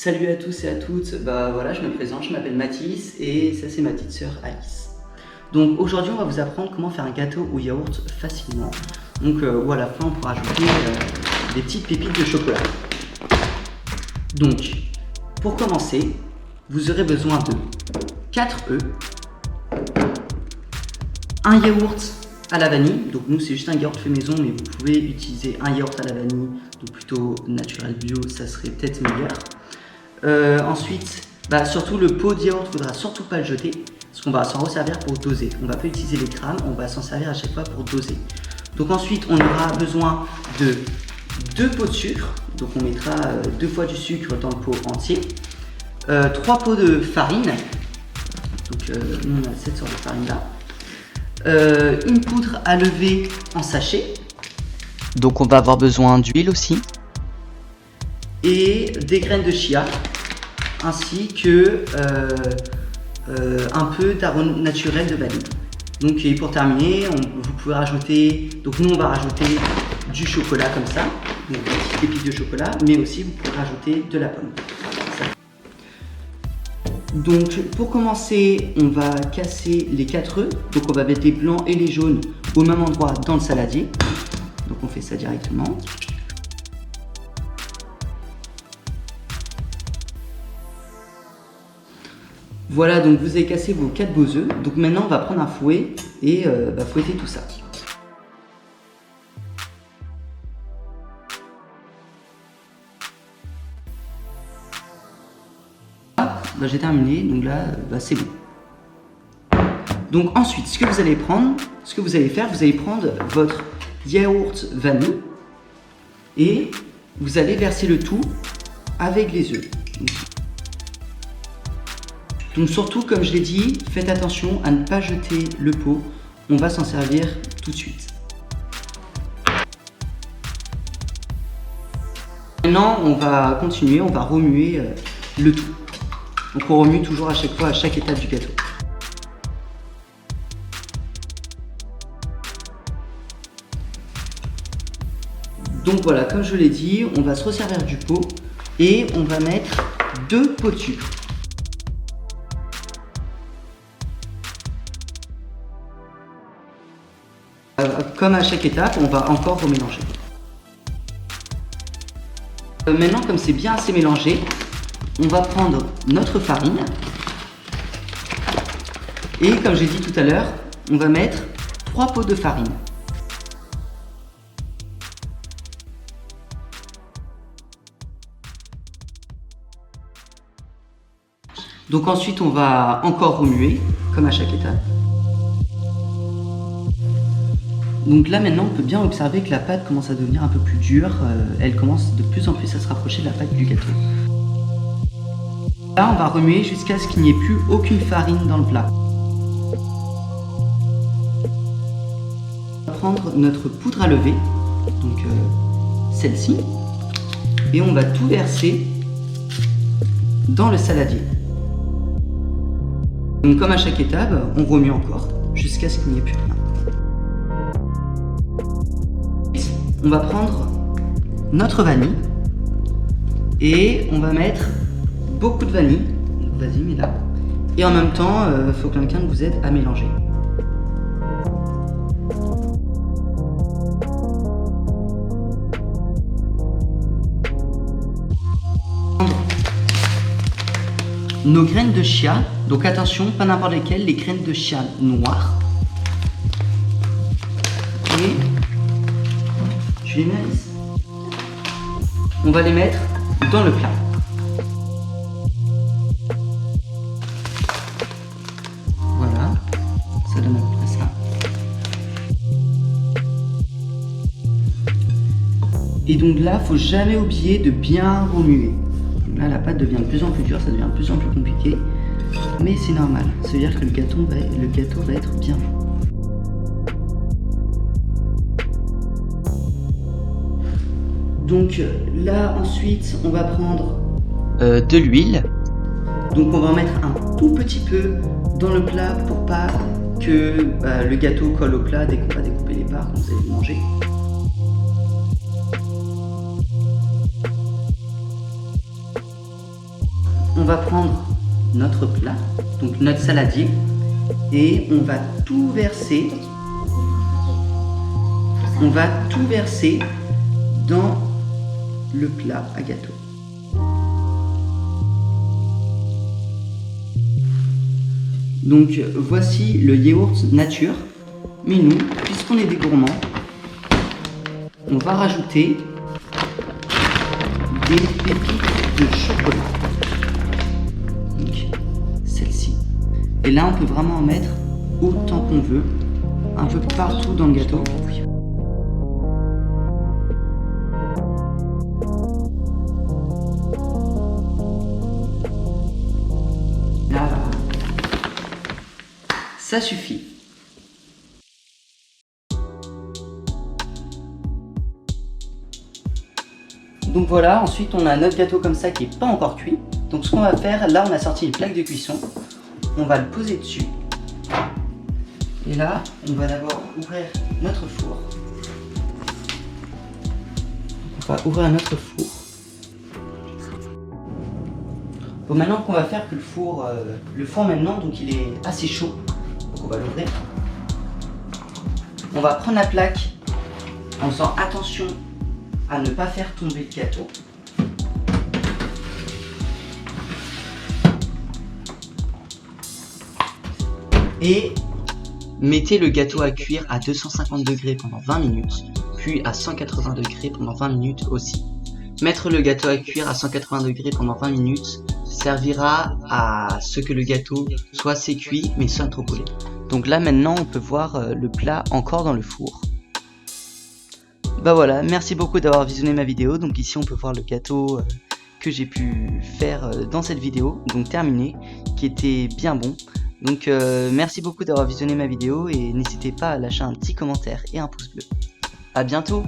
Salut à tous et à toutes, bah voilà, je me présente, je m'appelle Mathis et ça c'est ma petite sœur Alice. Donc aujourd'hui on va vous apprendre comment faire un gâteau au yaourt facilement. Donc où à la fin on pourra ajouter des petites pépites de chocolat. Donc pour commencer, vous aurez besoin de 4 œufs, un yaourt à la vanille, donc nous c'est juste un yaourt fait maison mais vous pouvez utiliser un yaourt à la vanille, donc plutôt naturel bio, ça serait peut-être meilleur. Ensuite, surtout le pot de yaourt, il ne faudra surtout pas le jeter parce qu'on va s'en resservir pour doser. On ne va pas utiliser les grammes, on va s'en servir à chaque fois pour doser. Donc ensuite, on aura besoin de 2 pots de sucre. Donc on mettra 2 fois du sucre dans le pot entier. 3 pots de farine. Donc nous on a cette sorte de farine là. Une poudre à lever en sachet. Donc on va avoir besoin d'huile aussi. Et des graines de chia, ainsi que un peu d'arôme naturel de vanille. Donc et pour terminer, vous pouvez rajouter, donc nous on va rajouter du chocolat comme ça, donc des petites pépites de chocolat, mais aussi vous pouvez rajouter de la pomme. Donc pour commencer, on va casser les 4 œufs, donc on va mettre les blancs et les jaunes au même endroit dans le saladier. Donc on fait ça directement. Voilà, donc vous avez cassé vos 4 beaux œufs. Donc maintenant, on va prendre un fouet et fouetter tout ça. J'ai terminé, donc là, c'est bon. Donc ensuite, ce que vous allez faire, vous allez prendre votre yaourt vanille et vous allez verser le tout avec les œufs. Donc surtout, comme je l'ai dit, faites attention à ne pas jeter le pot. On va s'en servir tout de suite. Maintenant, on va continuer, on va remuer le tout. Donc on remue toujours à chaque fois, à chaque étape du gâteau. Donc voilà, comme je l'ai dit, on va se resservir du pot et on va mettre 2 pots de sucre. Comme à chaque étape, on va encore remélanger. Maintenant, comme c'est bien assez mélangé, on va prendre notre farine. Et comme j'ai dit tout à l'heure, on va mettre 3 pots de farine. Donc ensuite, on va encore remuer, comme à chaque étape. Donc là maintenant on peut bien observer que la pâte commence à devenir un peu plus dure, elle commence de plus en plus à se rapprocher de la pâte du gâteau. Là on va remuer jusqu'à ce qu'il n'y ait plus aucune farine dans le plat. On va prendre notre poudre à lever, donc celle-ci, et on va tout verser dans le saladier. Donc comme à chaque étape, on remue encore jusqu'à ce qu'il n'y ait plus rien. On va prendre notre vanille et on va mettre beaucoup de vanille. Vas-y, mets là. Et en même temps, il faut que quelqu'un vous aide à mélanger. Nos graines de chia, donc attention, pas n'importe lesquelles, les graines de chia noires. Et je les mets ici. On va les mettre dans le plat. Voilà, ça donne à peu près ça. Et donc là, faut jamais oublier de bien remuer. Là, la pâte devient de plus en plus dure, ça devient de plus en plus compliqué. Mais c'est normal, ça veut dire que le gâteau va être bien bon. Donc là ensuite on va prendre de l'huile. Donc on va en mettre un tout petit peu dans le plat pour pas que le gâteau colle au plat dès qu'on va découper les parts quand vous allez le manger. notre plat, donc notre saladier, et on va tout verser. On va tout verser dans le plat à gâteau. Donc voici le yaourt nature. Mais nous, puisqu'on est des gourmands, on va rajouter des pépites de chocolat. Donc celle-ci. Et là, on peut vraiment en mettre autant qu'on veut, un peu partout dans le gâteau. Là, ça suffit. Donc voilà, ensuite on a notre gâteau comme ça qui n'est pas encore cuit. Donc ce qu'on va faire, là on a sorti une plaque de cuisson, on va le poser dessus. Et là, on va d'abord ouvrir notre four. Donc on va ouvrir notre four. Bon, maintenant qu'on va faire que le four maintenant, donc il est assez chaud. Donc on va l'ouvrir. On va prendre la plaque en faisant attention à ne pas faire tomber le gâteau. Et mettez le gâteau à cuire à 250 degrés pendant 20 minutes, puis à 180 degrés pendant 20 minutes aussi. Mettre le gâteau à cuire à 180 degrés pendant 20 minutes servira à ce que le gâteau soit assez cuit mais sans trop brûler. Donc là maintenant on peut voir le plat encore dans le four. Bah voilà, merci beaucoup d'avoir visionné ma vidéo. Donc ici on peut voir le gâteau que j'ai pu faire dans cette vidéo, donc terminé, qui était bien bon. Donc merci beaucoup d'avoir visionné ma vidéo et n'hésitez pas à lâcher un petit commentaire et un pouce bleu. À bientôt!